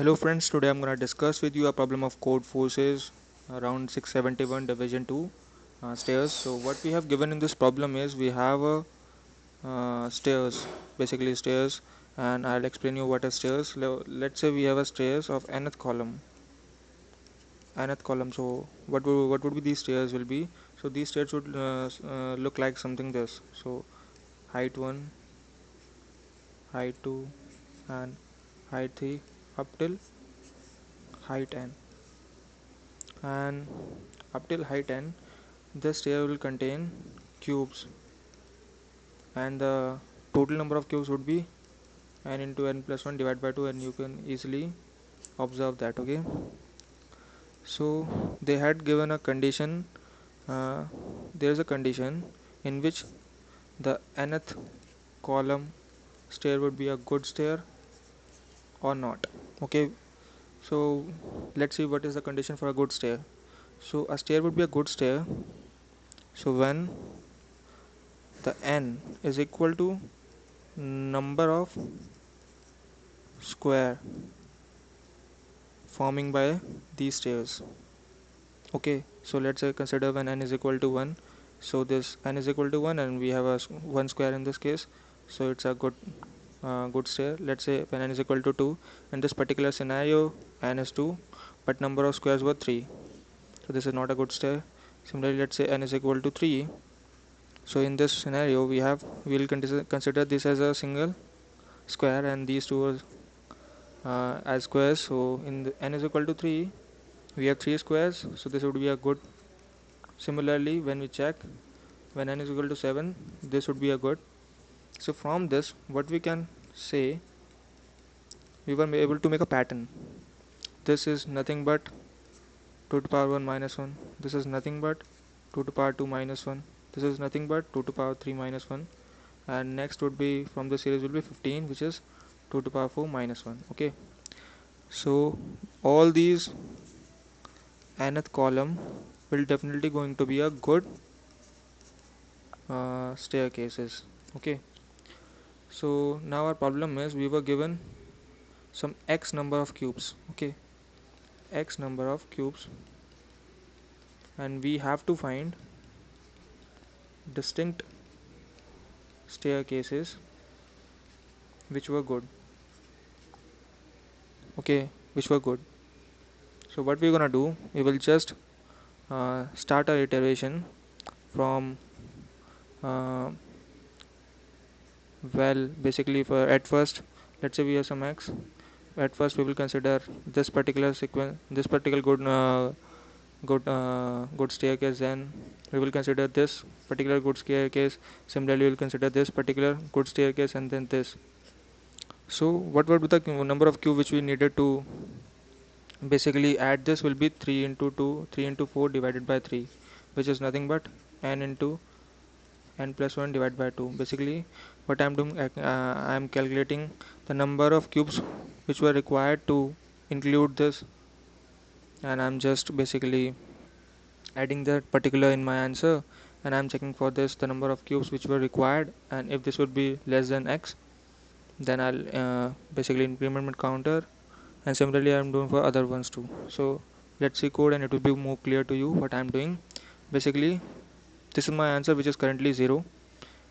Hello friends, today I'm going to discuss with you a problem of Codeforces around 671 division 2 stairs. So what we have given in this problem is we have a stairs, basically stairs, and I'll explain you what are stairs. Let's say we have a stairs of nth column. So what would be these stairs will be? So these stairs would look like something this. So height 1, height 2, and height 3 up till height n, and up till height n the stair will contain cubes, and the total number of cubes would be n into n plus 1 divided by 2, and you can easily observe that. Okay, so they had given a condition. There is a condition in which the nth column stair would be a good stair or not. Okay, so let's see what is the condition for a good stair. So a stair would be a good stair so when the n is equal to number of square forming by these stairs. Okay, so let's say consider when n is equal to 1. So this n is equal to 1 and we have a 1 square in this case, so it's a good stair. Let's say when n is equal to 2, in this particular scenario n is 2 but number of squares were 3, so this is not a good stair. Similarly, let's say n is equal to 3. So in this scenario we will consider this as a single square and these two are as squares. So in the n is equal to 3 we have 3 squares, so this would be a good. Similarly, when we check when n is equal to 7, this would be a good. So from this what we can say, we were able to make a pattern. This is nothing but 2 to the power 1 minus 1, this is nothing but 2 to the power 2 minus 1, this is nothing but 2 to the power 3 minus 1, and next would be from the series will be 15, which is 2 to the power 4 minus 1. Okay, so all these nth column will definitely going to be a good staircases. Okay, so now our problem is we were given some x number of cubes. Okay, x number of cubes, and we have to find distinct staircases which were good. Okay, which were good. So what we're gonna do, we will just start our iteration from uh, basically for at first, let's say we have some x. At first we will consider this particular sequence, this particular good staircase, then we will consider this particular good staircase. Similarly, we will consider this particular good staircase, and then this. So what would be the number of cube which we needed to basically add? This will be 3 into 2, 3 into 4 divided by 3, which is nothing but n into n plus 1 divided by 2. Basically what I am doing, I am calculating the number of cubes which were required to include this, and I am just basically adding that particular in my answer, and I am checking for this the number of cubes which were required, and if this would be less than x, then I'll basically increment my counter, and similarly I'm doing for other ones too. So let's see code and it will be more clear to you what I'm doing. Basically this is my answer, which is currently 0.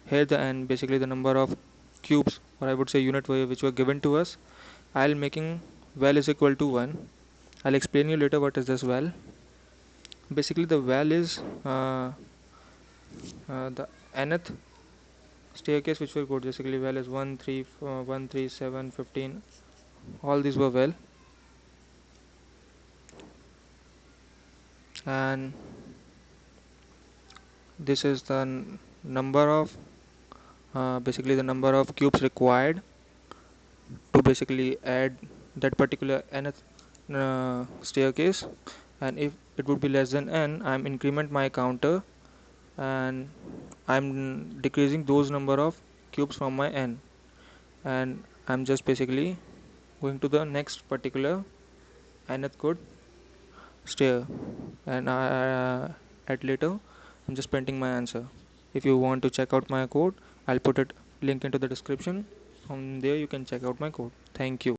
Here the n, basically the number of cubes, or I would say unit which were given to us. I'll making val is equal to 1. I'll explain you later what is this val. Basically the val is the nth staircase which were good. Basically val is 1 3 1 3 7 15, all these were well, and this is the number of basically the number of cubes required to basically add that particular nth staircase, and if it would be less than n, I'm increment my counter and I'm decreasing those number of cubes from my n, and I'm just basically going to the next particular nth good stair, and at later I'm just printing my answer. If you want to check out my code, I'll put it link into the description. From there you can check out my code. Thank you.